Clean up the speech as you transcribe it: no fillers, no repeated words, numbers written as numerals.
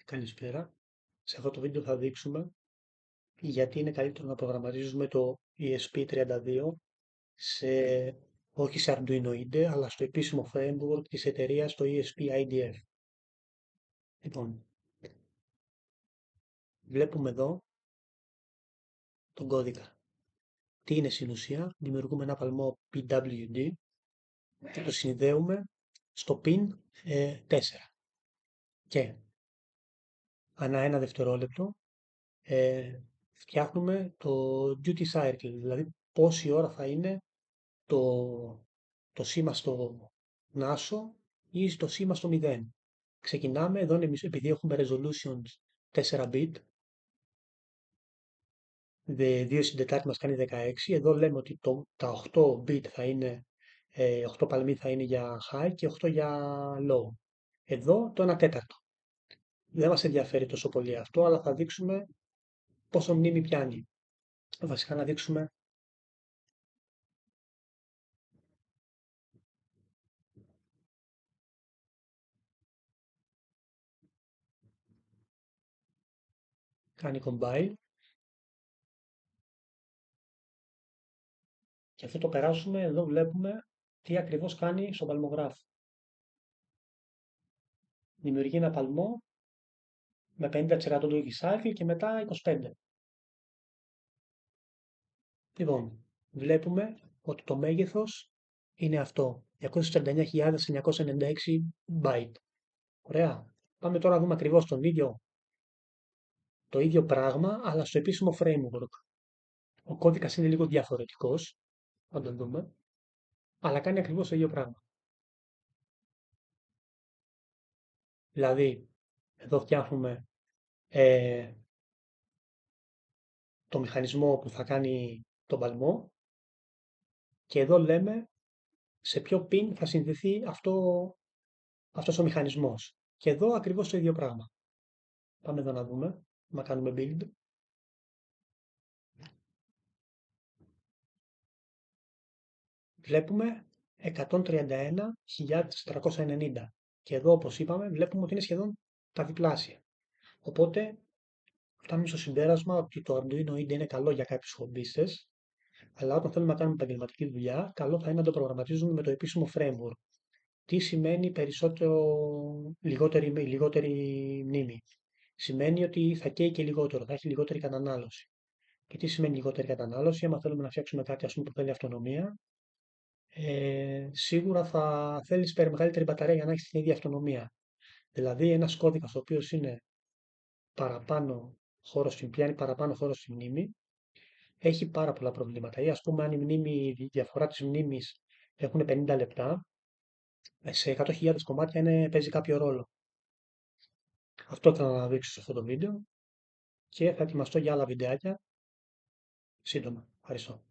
Καλησπέρα. Σε αυτό το βίντεο θα δείξουμε γιατί είναι καλύτερο να προγραμματίζουμε το ESP32 όχι σε Arduino IDE, αλλά στο επίσημο framework της εταιρείας, το ESP IDF. Λοιπόν, βλέπουμε εδώ τον κώδικα. Τι είναι στην ουσία? Δημιουργούμε ένα παλμό PWD και το συνδέουμε στο pin 4. Και ανά ένα δευτερόλεπτο φτιάχνουμε το duty cycle, δηλαδή πόση ώρα θα είναι το σήμα στο νάσο ή το σήμα στο 0. Ξεκινάμε, εδώ είναι, επειδή έχουμε resolution 4 bit, 2 συντετάρτη μας κάνει 16, εδώ λέμε ότι τα 8 bit θα είναι, 8 παλμοί θα είναι για high και 8 για low. Εδώ το 1 τέταρτο. Δεν μας ενδιαφέρει τόσο πολύ αυτό, αλλά θα δείξουμε πόσο μνήμη πιάνει. Βασικά να δείξουμε κάνει compile και αυτό το περάσουμε, εδώ βλέπουμε τι ακριβώς κάνει στον παλμογράφο. Δημιουργεί ένα παλμό με 50% του cycle και μετά 25%. Λοιπόν, βλέπουμε ότι το μέγεθος είναι αυτό, 239.996 byte. Ωραία. Πάμε τώρα να δούμε ακριβώς το ίδιο πράγμα, αλλά στο επίσημο framework. Ο κώδικας είναι λίγο διαφορετικός, θα το δούμε, αλλά κάνει ακριβώς το ίδιο πράγμα. Δηλαδή, εδώ φτιάχνουμε το μηχανισμό που θα κάνει τον παλμό και εδώ λέμε σε ποιο pin θα συνδεθεί αυτός ο μηχανισμός. Και εδώ ακριβώς το ίδιο πράγμα. Πάμε εδώ να δούμε, να κάνουμε build. Βλέπουμε 131.490 και εδώ όπως είπαμε βλέπουμε ότι είναι σχεδόν τα διπλάσια. Οπότε φτάνουμε στο συμπέρασμα ότι το Arduino IDE είναι καλό για κάποιους χομπίστες, αλλά όταν θέλουμε να κάνουμε επαγγελματική δουλειά, καλό θα είναι να το προγραμματίζουμε με το επίσημο framework. Τι σημαίνει λιγότερη μνήμη? Σημαίνει ότι θα καίει και λιγότερο, θα έχει λιγότερη κατανάλωση. Και τι σημαίνει λιγότερη κατανάλωση? Άμα θέλουμε να φτιάξουμε κάτι που θέλει αυτονομία, σίγουρα θα θέλεις μεγαλύτερη μπαταρία για να έχεις την ίδια αυτονομία. Δηλαδή ένας κώδικας ο οποίος είναι πιάνει παραπάνω χώρο στη μνήμη, έχει πάρα πολλά προβλήματα. Ή ας πούμε αν η διαφορά της μνήμης έχουν 50 λεπτά, σε 100.000 κομμάτια παίζει κάποιο ρόλο. Αυτό ήθελα να δείξω σε αυτό το βίντεο και θα ετοιμαστώ για άλλα βιντεάκια σύντομα. Ευχαριστώ.